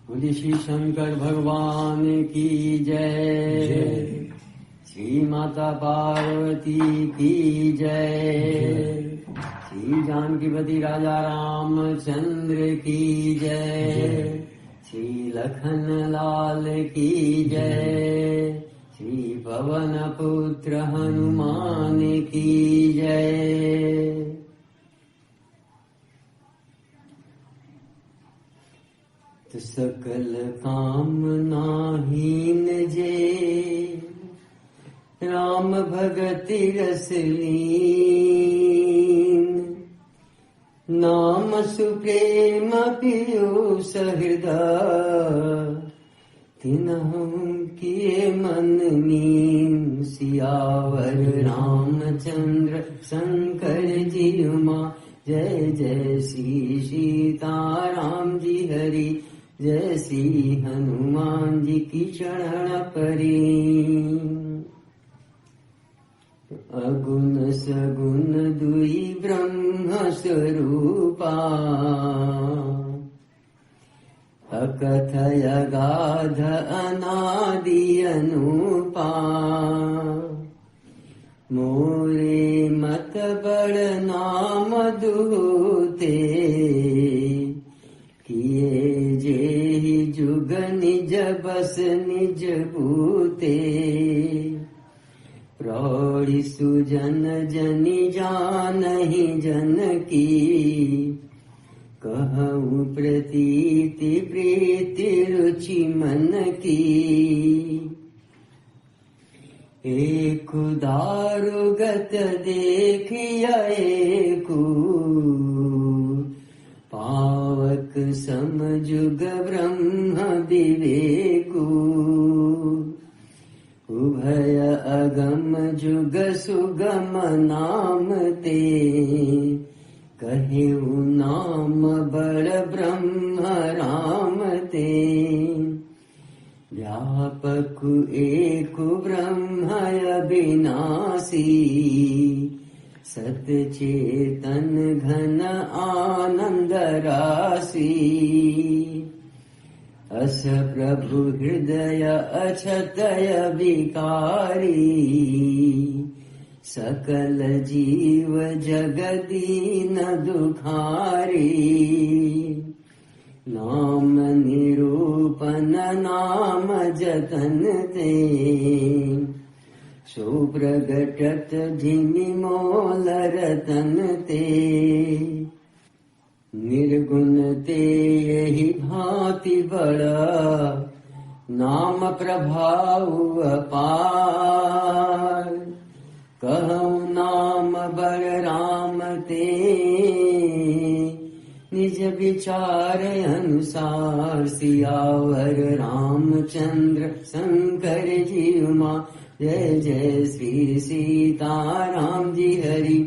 बोलिए श्री शंकर भगवान की जय। श्री माता पार्वती की जय। श्री जानकीपति राजा रामचंद्र की जय। श्री लखन लाल की जय। श्री पवन पुत्र हनुमान की जय। तो सकल कामनाहीन जे राम भगति रस लीन। नाम सुप्रेम पीयूष हृदय तिन्हु किए मन मीन। सियावर रामचंद्र शंकर जी उमा जय जय श्री सीताराम जी हरि जय श्री हनुमान जी की चरण परी। अगुण सगुण दुई ब्रह्म स्वरूपा अकथय गाध अनादि अनुपा। मोरे मत बड़ नाम दूते किए जे जुग निज बस निज भूते। प्रौढ़ि सुजन जनि जानहि जन की कहूँ प्रतीति प्रीति रुचि मन की। एक दारुगत देखिया एकु पावक समजुग ब्रह्म विवेकु। उभय अगम जुग सुगम नाम ते कहेउ नाम बड़ ब्रह्म राम ते। व्यापक एक ब्रह्म अविनाशी सतचेतन घन आनंद राशि। अस प्रभु हृदय अछतय विकारी सकल जीव जगदीन दुखारी। नाम निरूपन नाम जतन ते सो प्रगटत धिमि मोल रतन ते। निर्गुण ते यही भांति बड़ा नाम प्रभाव अपार। कहूँ नाम बड़ राम ते निज विचार अनुसार। सियावर रामचंद्र शंकर जी उमा जय जय श्री सीताराम जी हरि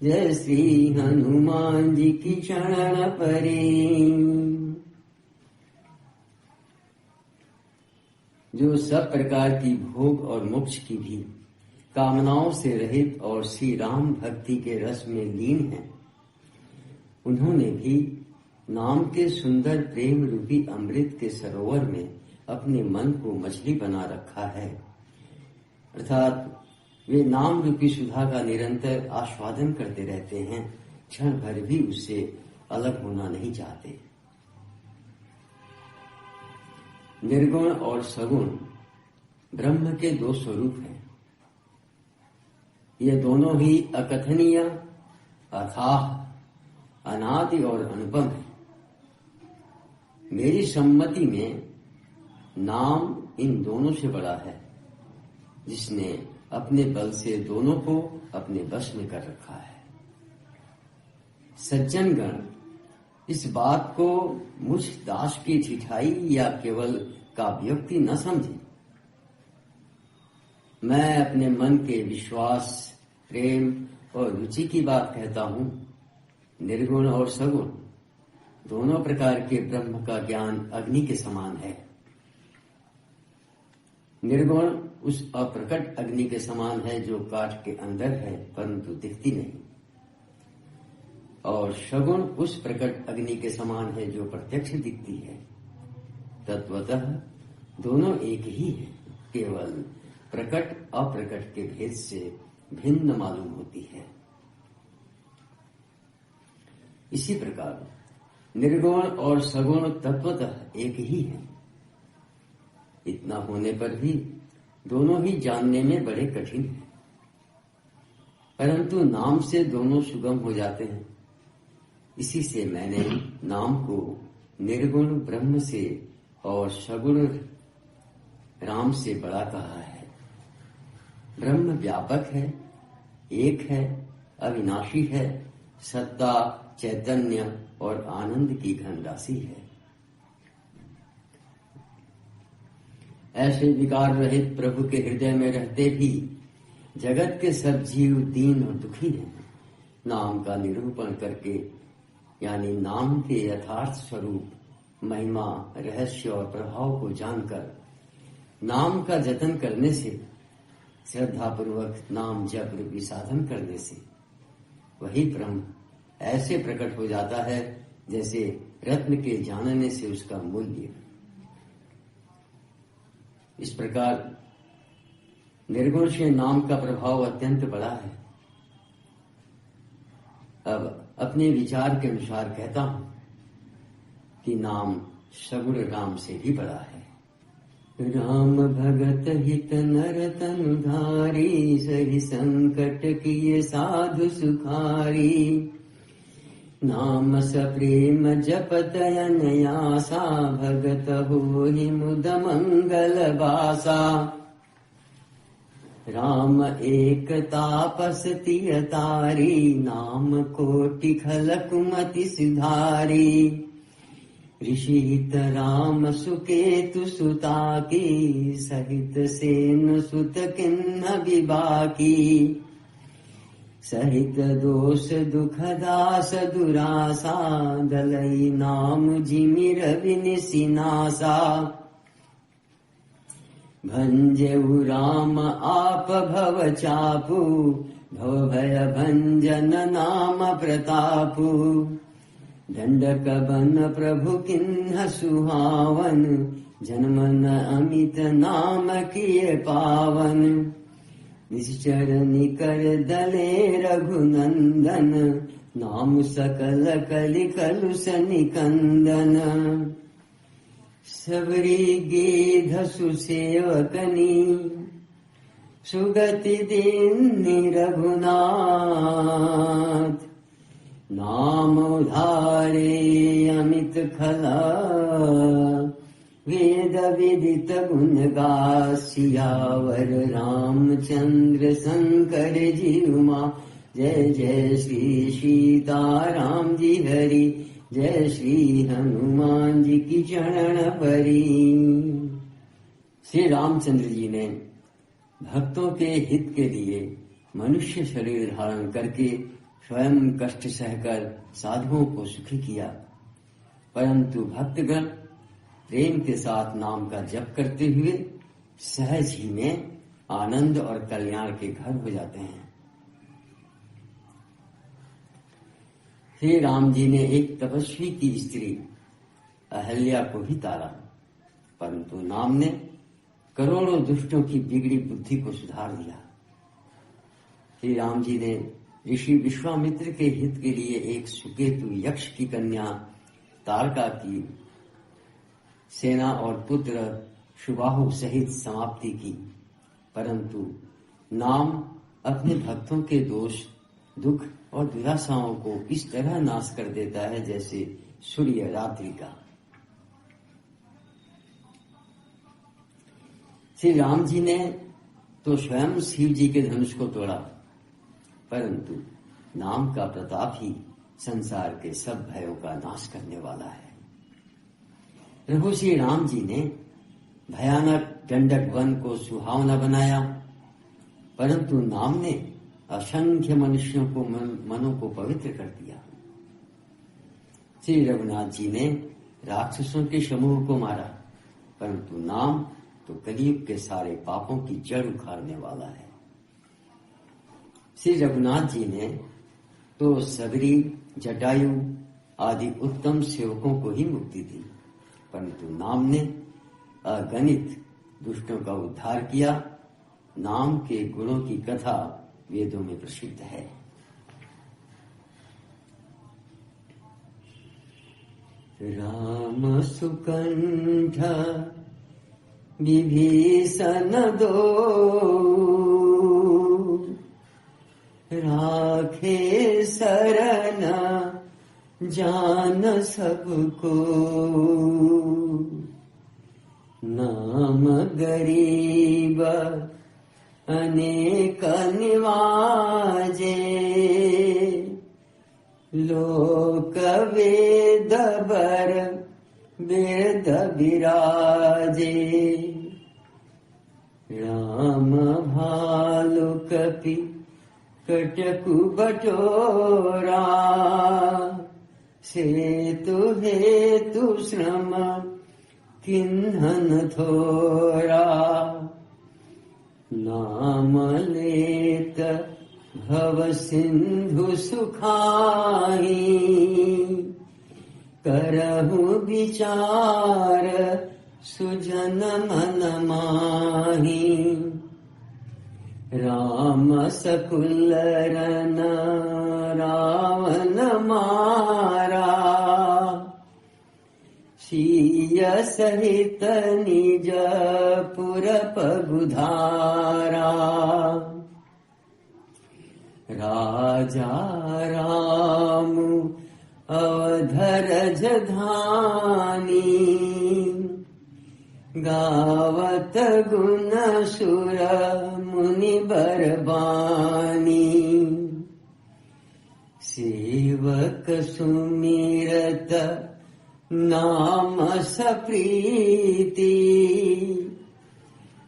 जय श्री हनुमान जी की चरण परी। जो सब प्रकार की भोग और मोक्ष की भी कामनाओं से रहित और श्री राम भक्ति के रस में लीन हैं, उन्होंने भी नाम के सुंदर प्रेम रूपी अमृत के सरोवर में अपने मन को मछली बना रखा है। अर्थात वे नाम रूपी सुधा का निरंतर आस्वादन करते रहते हैं, क्षण भर भी उससे अलग होना नहीं चाहते। निर्गुण और सगुण ब्रह्म के दो स्वरूप हैं। ये दोनों ही अकथनीय, अथाह, अनादि और अनुपम है। मेरी सम्मति में नाम इन दोनों से बड़ा है, जिसने अपने बल से दोनों को अपने वश में कर रखा है। सज्जनगण इस बात को मुझ दास की ठिठाई या केवल काव्योक्ति न समझे। मैं अपने मन के विश्वास, प्रेम और रुचि की बात कहता हूँ। निर्गुण और सगुण दोनों प्रकार के ब्रह्म का ज्ञान अग्नि के समान है। निर्गुण उस अप्रकट अग्नि के समान है जो काठ के अंदर है परंतु दिखती नहीं, और सगुण उस प्रकट अग्नि के समान है जो प्रत्यक्ष दिखती है। तत्वतः दोनों एक ही हैं, केवल प्रकट अप्रकट के भेद से भिन्न मालूम होती है। इसी प्रकार निर्गुण और सगुण तत्वतः एक ही है। इतना होने पर भी दोनों ही जानने में बड़े कठिन हैं, परंतु नाम से दोनों सुगम हो जाते हैं। इसी से मैंने नाम को निर्गुण ब्रह्म से और सगुण राम से बड़ा कहा है। ब्रह्म व्यापक है, एक है, अविनाशी है, सत्ता, चैतन्य और आनंद की धनराशि है। ऐसे विकार रहित प्रभु के हृदय में रहते भी जगत के सब जीव दीन और दुखी हैं। नाम का निरूपण करके, यानी नाम के यथार्थ स्वरूप, महिमा, रहस्य और प्रभाव को जानकर नाम का जतन करने से, श्रद्धा पूर्वक नाम जप विसाधन करने से वही ब्रह्म ऐसे प्रकट हो जाता है जैसे रत्न के जानने से उसका मूल्य। इस प्रकार निर्गुण से नाम का प्रभाव अत्यंत बड़ा है। अब अपने विचार के अनुसार कहता हूं कि नाम सगुण राम से भी बड़ा है। राम भगत हित नर तनु धारी, सही संकट किए साधु सुखारी। नाम सप्रेम जपत अनयासा, भगत होहि मुद मंगल बासा। राम एक तापस तिय तारी, नाम कोटि खल कुमति सिधारी। ऋषि हित राम सुकेतु सुता की, सहित सेन सुत किन्ह विबाकी। सहित दोष दुख दास दुरासा, दलई नाम जिमिर विनिसिनासा। भंजेउ राम आप भव चापू, भव भय भंजन नाम प्रतापू। दंडक बन प्रभु किन्ह सुहावन, जन्मन अमित नाम किए पावन। निश्चर निकर दले रघुनंदन, नाम सकल कलि कलुष निकंदन। सबरी गिध सुसेवकनी, सुगति दीन्नि रघुनाथ। नाम उधारे अमित खला, वेद विदित गुण गा। सियावर रामचंद्र शंकर जी उमा, जय जय श्री सीताराम जी हरि। जय श्री हनुमान जी की चरण परी। श्री रामचंद्र जी ने भक्तों के हित के लिए मनुष्य शरीर धारण करके स्वयं कष्ट सहकर साधुओं को सुखी किया, परंतु भक्तगण प्रेम के साथ नाम का जप करते हुए सहज ही में आनंद और कल्याण के घर हो जाते हैं। श्री राम जी ने एक तपस्वी की स्त्री अहल्या को भी तारा, परंतु नाम ने करोड़ों दुष्टों की बिगड़ी बुद्धि को सुधार दिया। श्री राम जी ने ऋषि विश्वामित्र के हित के लिए एक सुकेतु यक्ष की कन्या तारका की सेना और पुत्र सुबाहु सहित समाप्ति की, परंतु नाम अपने भक्तों के दोष, दुख और दुराशाओं को इस तरह नाश कर देता है जैसे सूर्य रात्रि का। श्री राम जी ने तो स्वयं शिव जी के धनुष को तोड़ा, परंतु नाम का प्रताप ही संसार के सब भयों का नाश करने वाला है। प्रभु श्री राम जी ने भयानक दंडक वन को सुहावना बनाया, परंतु नाम ने असंख्य मनुष्यों को मनों को पवित्र कर दिया। श्री रघुनाथ जी ने राक्षसों के समूह को मारा, परंतु नाम तो कलयुग के सारे पापों की जड़ उखाड़ने वाला है। श्री रघुनाथ जी ने तो सबरी, जटायु आदि उत्तम सेवकों को ही मुक्ति दी, परंतु नाम ने अगणित दुष्टों का उद्धार किया। नाम के गुणों की कथा वेदों में प्रसिद्ध है। राम सुकंठ विभीषण दो, राखे शरण जान सबको। नाम गरीब अनेक निवाजे, लोक वेद बर वेद विराजे। राम भालु कपि कटकु बटोरा, सेतु हेतु श्रम किन्हन थोरा। नाम लेत भव सिंधु सुखाई, करहु विचार सुजन मन माही। राम सकुल रन रावण मारा, सिय सहित निज पुर पगुधारा। राजा राम अवधर जधानी, गावत गुण सुर मुनि बरबानी। सेवक सुमिरत नाम सप्रीति,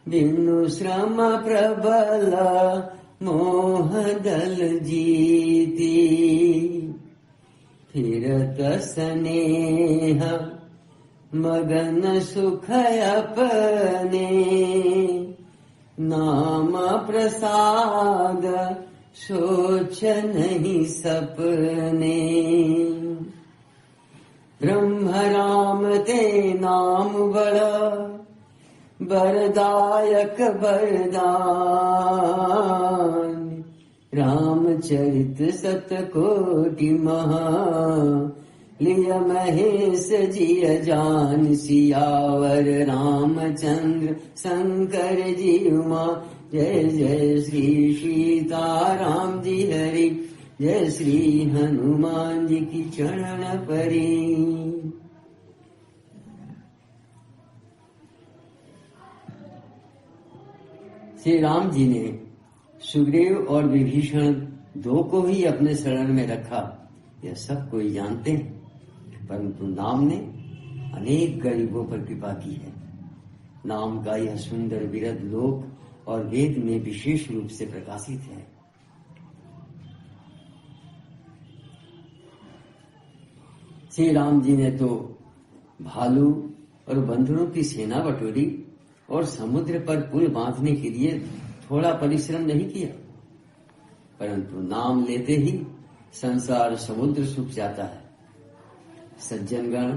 बिनु श्रम प्रबल मोह दल जीती। फिरत स्नेह मगन सुख अपने, नाम प्रसाद सोच नहीं सपने। ब्रह्म राम ते नाम बड़ा, बरदायक बरदान। रामचरित सतकोटि महा, लिय महेश जिय जान। सियावर रामचंद्र शंकर जी उमा, जय जय श्री सीताराम जी हरि। जय श्री हनुमान जी की चरण परी। श्री राम जी ने सुग्रीव और विभीषण दो को ही अपने शरण में रखा, यह सब कोई जानते हैं। परंतु नाम ने अनेक गरीबों पर कृपा की है। नाम का यह सुंदर विरध लोक और वेद में विशेष रूप से प्रकाशित है। श्री राम जी ने तो भालू और बंदरों की सेना बटोरी और समुद्र पर पुल बांधने के लिए थोड़ा परिश्रम नहीं किया, परंतु नाम लेते ही संसार समुद्र सूख जाता है। सज्जनगण,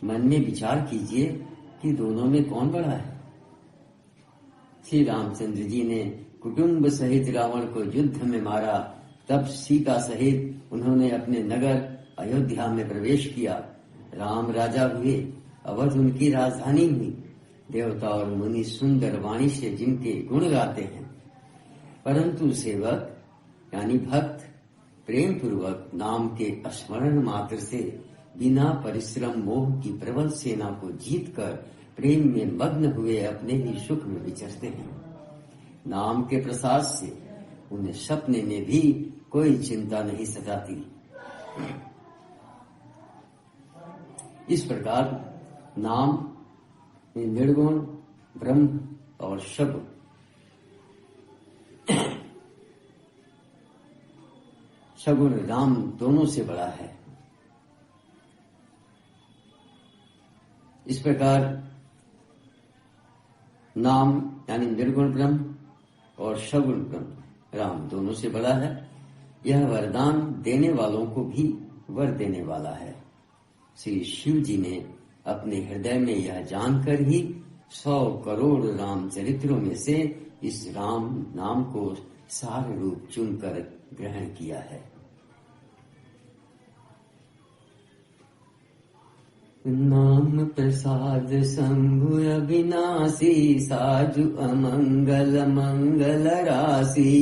मन में विचार कीजिए कि दोनों में कौन बड़ा है। श्री रामचंद्र जी ने कुटुंब सहित रावण को युद्ध में मारा, तब सीता सहित उन्होंने अपने नगर अयोध्या में प्रवेश किया। राम राजा हुए, अवध उनकी राजधानी हुई। देवता और मुनि सुंदर वाणी से जिनके गुण गाते हैं, परंतु सेवक यानी भक्त प्रेम पूर्वक नाम के स्मरण मात्र से बिना परिश्रम मोह की प्रबल सेना को जीतकर प्रेम में मग्न हुए अपने ही सुख में विचरते हैं। नाम के प्रसाद से उन्हें सपने में भी कोई चिंता नहीं सताती। इस प्रकार नाम निर्गुण, ब्रह्म और सगुण सगुण राम दोनों से बड़ा है। इस प्रकार नाम यानी निर्गुण ब्रह्म और सगुण ब्रह्म राम दोनों से बड़ा है। यह वरदान देने वालों को भी वर देने वाला है। श्री शिव जी ने अपने हृदय में यह जानकर ही 100 करोड़ रामचरित्रों में से इस राम नाम को सार रूप चुनकर ग्रहण किया है। नाम प्रसाद शंभु अविनाशी, साजु अमंगल मंगल राशि।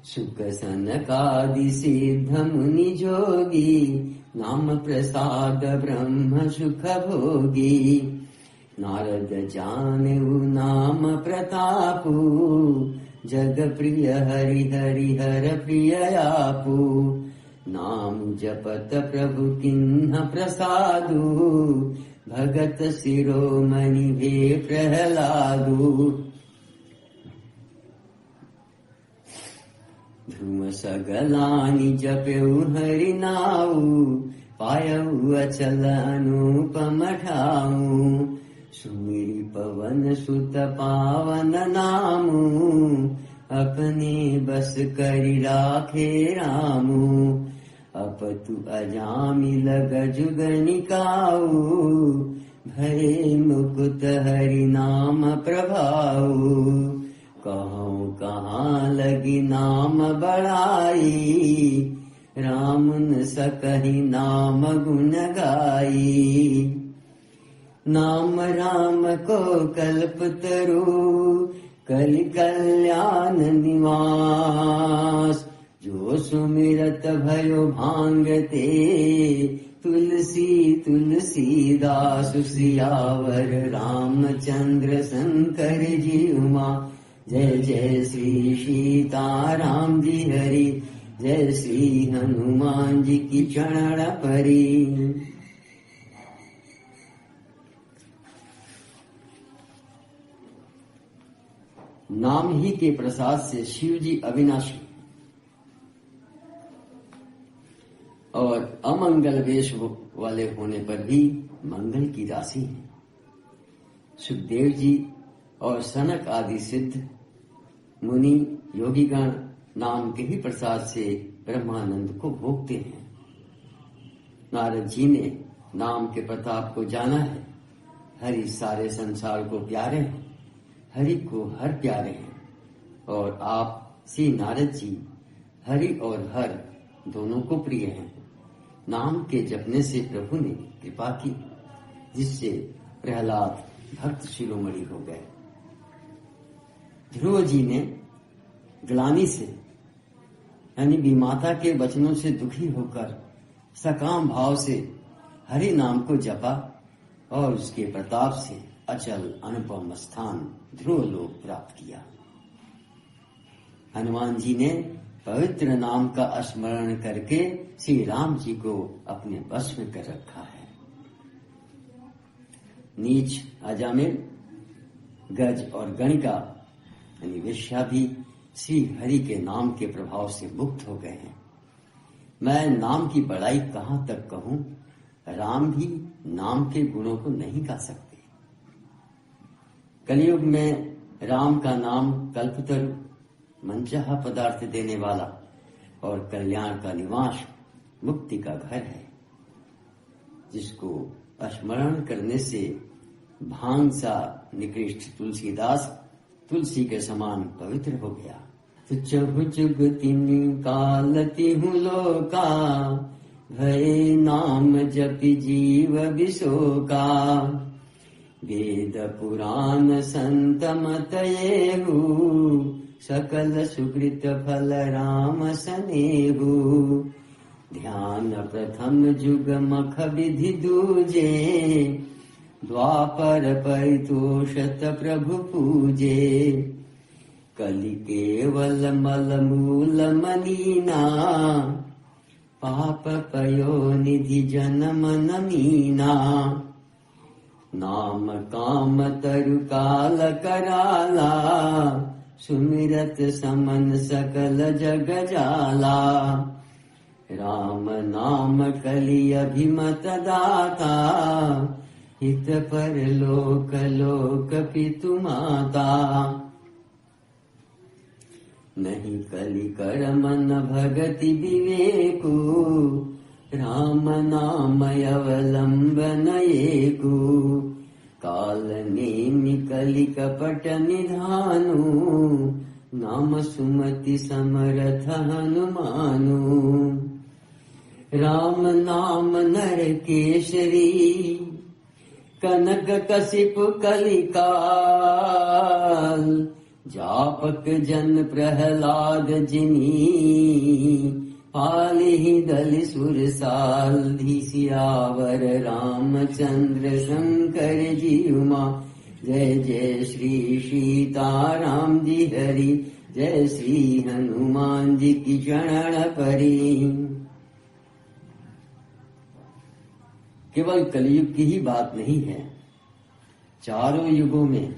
सुख सनकादि सिद्ध मुनि जोगी, नाम प्रसाद ब्रह्म सुख भोगी। नारद जानेउ नाम प्रतापु, जग प्रिय हरि हरि हर प्रिय आपु। नाम जपत प्रभु किन्ह प्रसादु, भगत शिरोमणि भे प्रहलादु। ध्रुव सगलानि जपेउ हरि नाउ, पायउ अचल अनुपम ठाउ। सुमिरि पवन सुत पावन नामु, अपने बस करि राखे रामु। अपतु अजामिल गजुग निकाउ, भये मुकुत हरि नाम प्रभाउ। कहूँ कहाँ लगी नाम बड़ाई, राम न सकहि नाम गुण गाई। नाम राम को कल्प तरु, कलि कल्याण निवास। जो सुमिरत भयो भांगते, तुलसी तुलसीदास। सियावर रामचंद्र शंकर जी उमा, जय जय श्री सीताराम जी हरि। जय श्री हनुमान जी की चरण परी। नाम ही के प्रसाद से शिव जी अविनाशी और अमंगल वेश वाले होने पर भी मंगल की राशि है। सुखदेव जी और सनक आदि सिद्ध मुनि योगीगण नाम के ही प्रसाद से ब्रह्मानंद को भोगते हैं। नारद जी ने नाम के प्रताप को जाना है। हरि सारे संसार को प्यारे हैं, हरि को हर प्यारे हैं। और आप श्री नारद जी हरि और हर दोनों को प्रिय हैं। नाम के जपने से प्रभु ने कृपा की, जिससे प्रहलाद भक्त शिरोमणि हो गए। ध्रुव जी ने ग्लानि से यानी विमाता के वचनों से दुखी होकर सकाम भाव से हरि नाम को जपा और उसके प्रताप से अचल अनुपम स्थान ध्रुव लोक प्राप्त किया। हनुमान जी ने पवित्र नाम का स्मरण करके श्री राम जी को अपने वश में कर रखा है। नीच अजामिल गज और गणिका यानी वेश्या भी श्री हरि के नाम के प्रभाव से मुक्त हो गए हैं। मैं नाम की बड़ाई कहां तक कहूं, राम भी नाम के गुणों को नहीं गा सकते। कलयुग में राम का नाम कल्पतरु, मनचाहा पदार्थ देने वाला और कल्याण का निवास, मुक्ति का घर है, जिसको स्मरण करने से भांग सा निकृष्ट तुलसीदास तुलसी के समान पवित्र हो गया। चुग चुग तिनि कालति हूँ लोका, भय नाम जपि जीव विशोका। वेद पुराण संत मत येहु, सकल सुकृत फल राम सनेहु। ध्यान प्रथम जुग मख विधि दूजे, द्वापर परितोषत प्रभु पूजे। कलि केवल मल मूल मनीना, पाप पयो निधि जन्म नमीना। नाम काम तरु काल कराला, सुमिरत समन सकल जग जाला। राम नाम कलि अभिमत दाता, हित पर लोक लोक पितु माता। नहीं कलि कर मन भगति विवेकु, राम नाम अवलंबन एकु काल नेमि कलि कपट निधानु नाम सुमति समरथ हनुमानु राम नाम नर केसरी कनक कसिप कलिकाल जापक जन प्रहलाद जिनी पालिहि दल सुरसाल सियावर रामचंद्र शंकर जी उमा जय जय श्री सीताराम जी हरि जय श्री हनुमान जी की चरण परी। केवल कलयुग की ही बात नहीं है, चारों युगों में,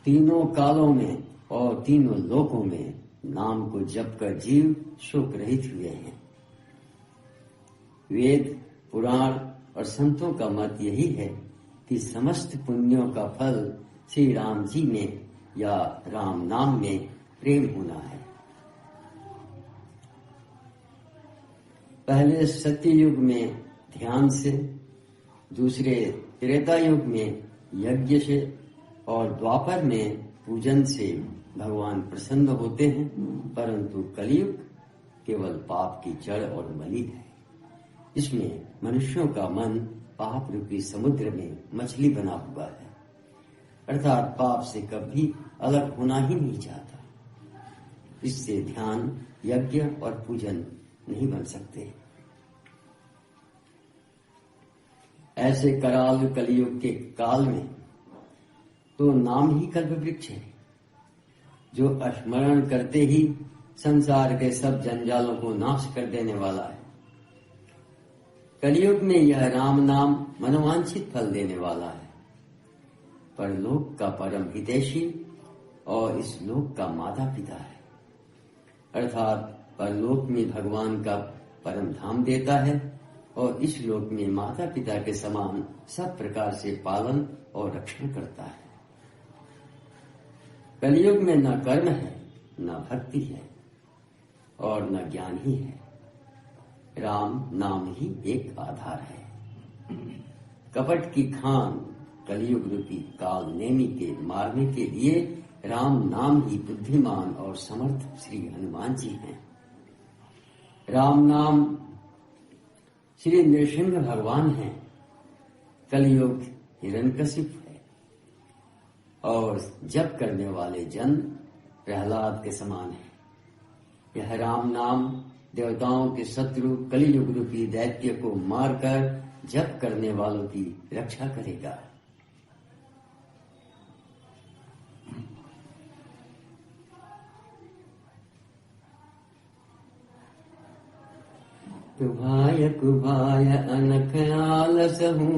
तीनों कालों में और तीनों लोकों में नाम को जप कर जीव शोक रहित हुए हैं। वेद, पुराण और संतों का मत यही है कि समस्त पुण्यों का फल श्री राम जी में या राम नाम में प्रेम होना है। पहले सत्य युग में ध्यान से, दूसरे त्रेता युग में यज्ञ से और द्वापर में पूजन से भगवान प्रसन्न होते हैं, परंतु कलयुग केवल पाप की जड़ और मली है। इसमें मनुष्यों का मन पाप रूपी समुद्र में मछली बना हुआ है, अर्थात पाप से कभी अलग होना ही नहीं चाहता। इससे ध्यान, यज्ञ और पूजन नहीं बन सकते। ऐसे कराल कलयुग के काल में तो नाम ही कल्प वृक्ष है, जो स्मरण करते ही संसार के सब जंजालों को नाश कर देने वाला है। कलयुग में यह राम नाम मनोवांछित फल देने वाला है, परलोक का परम हितैषी और इस लोक का माता पिता है, अर्थात परलोक में भगवान का परम धाम देता है और इस लोक में माता पिता के समान सब प्रकार से पालन और रक्षण करता है। कलयुग में न कर्म है, न भक्ति है और न ज्ञान ही है। राम नाम ही एक आधार है। कपट की खान कलयुग रूपी काल नेमी के मारने के लिए राम नाम ही बुद्धिमान और समर्थ श्री हनुमान जी हैं। राम नाम श्री नृसिंह भगवान हैं। कलयुग हिरण्यकशिप है और जप करने वाले जन प्रहलाद के समान है। यह राम नाम देवताओं के शत्रु कलियुग रूपी दैत्य को मारकर जप करने वालों की रक्षा करेगा। तुभाय कुभाय अनख आलसहु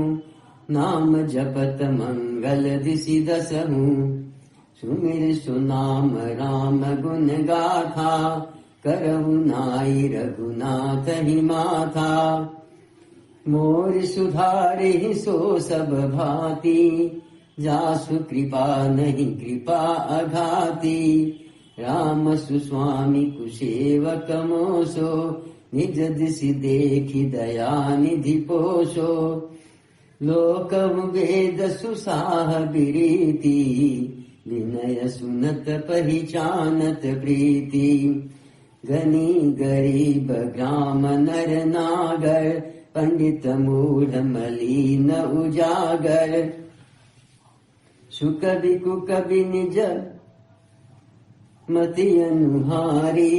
नाम जपत मंगल दिशि दसहु सुमिर सुनाम राम गुण गाथा करहु नाई रघुनाथ ही माथा मोर सुधारे सो सब भांति जासु कृपा नहीं कृपा अघाती राम सुस्वामी कुसेवक मोसो निज दिशि देखि दया निधि पोषो लोक वेद सुसाह बिरीति विनय सुनत पहिचानत प्रीति गनी गरीब ग्राम नर नागर पंडित मूढ़ मलीन उजागर सुकवि कुकवि निज मति अनुहारी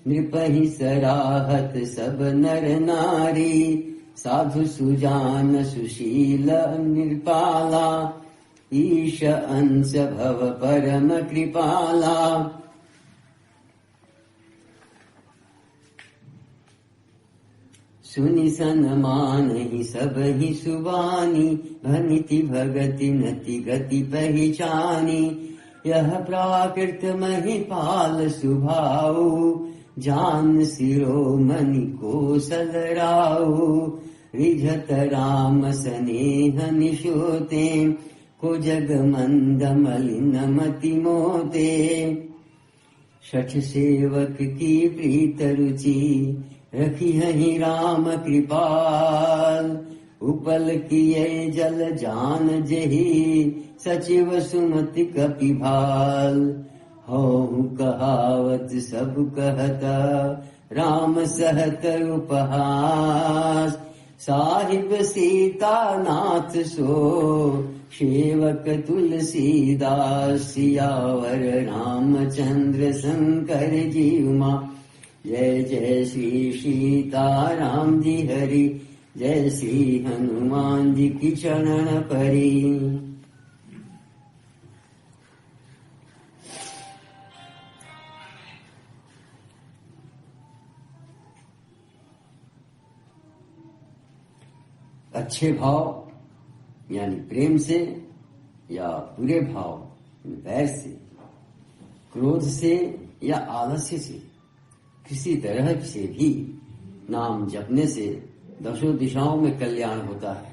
नृपहि सराहत सब नर नारी साधु सुजान सुशील निर्पाला ईश अंश भव परम कृपाला सुनि सनमान ही सब ही सुबानी भनिति भगति नति गति पहचानी यह प्राकृत महिपाल सुभाऊ जान शिरोमणि कोसल राऊ रिझत राम स्नेह निशोते को जग मंद मलिन मति मोते शठ सेवक की प्रीत रुचि रखी ही राम कृपाल, उपल किए जल जान जेहि, सचिव सुमति कपिभाल। हो कहावत सब कहता, राम सहत उपहास। साहिब सीता नाथ सो, सेवक तुलसीदास। सियावर रामचंद्र शंकर जीव मां। जय जय श्री सीता राम जी हरि, जय श्री हनुमान जी की चरण परी। अच्छे भाव यानी प्रेम से, या बुरे भाव वैर से, क्रोध से या आलस्य से, किसी तरह से भी नाम जपने से दसों दिशाओं में कल्याण होता है।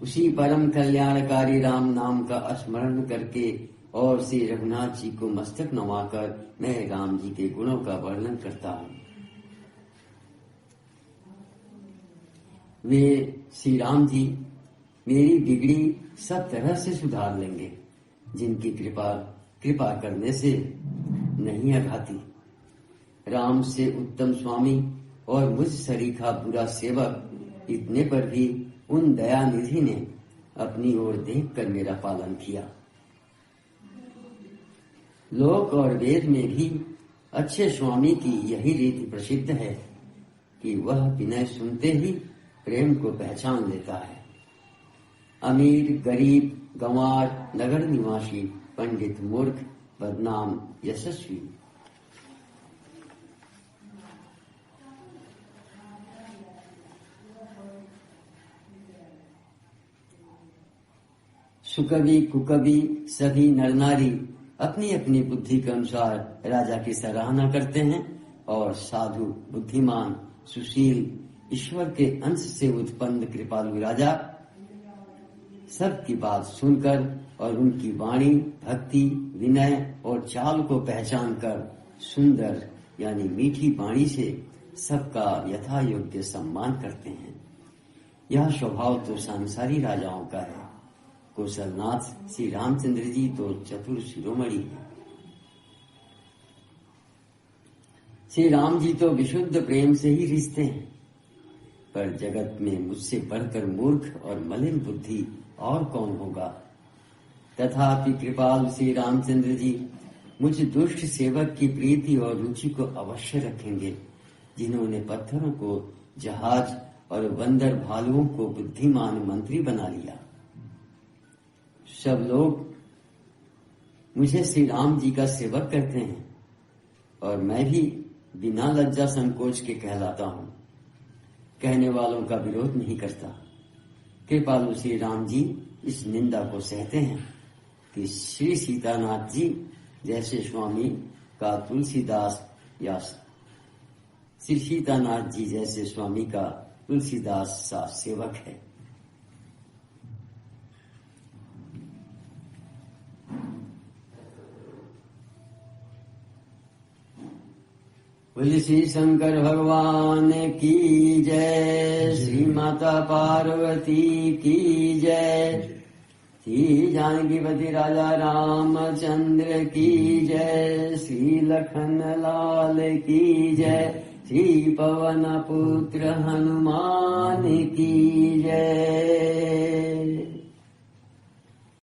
उसी परम कल्याणकारी राम नाम का स्मरण करके और श्री रघुनाथ जी को मस्तक नवाकर मैं राम जी के गुणों का वर्णन करता हूँ। वे श्री राम जी मेरी बिगड़ी सब तरह से सुधार लेंगे, जिनकी कृपा करने से नहीं अघाती। राम से उत्तम स्वामी और मुझ सरीखा बुरा सेवक, इतने पर भी उन दयानिधि ने अपनी ओर देखकर मेरा पालन किया। लोक और वेद में भी अच्छे स्वामी की यही रीति प्रसिद्ध है कि वह विनय सुनते ही प्रेम को पहचान लेता है। अमीर, गरीब, गंवार, नगर निवासी, पंडित, मूर्ख, बदनाम, यशस्वी, सुकवि, कुकवि, सभी नर नारी अपनी अपनी बुद्धि के अनुसार राजा की सराहना करते हैं, और साधु, बुद्धिमान, सुशील, ईश्वर के अंश से उत्पन्न कृपालु राजा सबकी बात सुनकर और उनकी वाणी, भक्ति, विनय और चाल को पहचान कर सुंदर यानी मीठी वाणी से सबका यथा योग्य सम्मान करते हैं। यह स्वभाव तो संसारी राजाओं का है। कौशलनाथ श्री रामचंद्र जी तो चतुर शिरोमणि हैं। श्री राम जी तो विशुद्ध प्रेम से ही रिश्ते हैं, पर जगत में मुझसे बढ़कर मूर्ख और मलिन बुद्धि और कौन होगा। तथापि कृपाल श्री रामचंद्र जी मुझ दुष्ट सेवक की प्रीति और रुचि को अवश्य रखेंगे, जिन्होंने पत्थरों को जहाज और बंदर भालुओं को बुद्धिमान मंत्री बना लिया। सब लोग मुझे श्री राम जी का सेवक कहते हैं, और मैं भी बिना लज्जा संकोच के कहलाता हूँ। कहने वालों का विरोध नहीं करता। कृपालु श्री राम जी इस निंदा को सहते हैं कि श्री सीतानाथ जी जैसे स्वामी का तुलसीदास, या श्री सीतानाथ जी जैसे स्वामी का तुलसीदास सा सेवक है। बोलिए श्री शंकर भगवान की जय, श्री माता पार्वती की जय, श्री जानकीपति राजा रामचंद्र की जय, श्री लखन लाल की जय, श्री पवन पुत्र हनुमान की जय।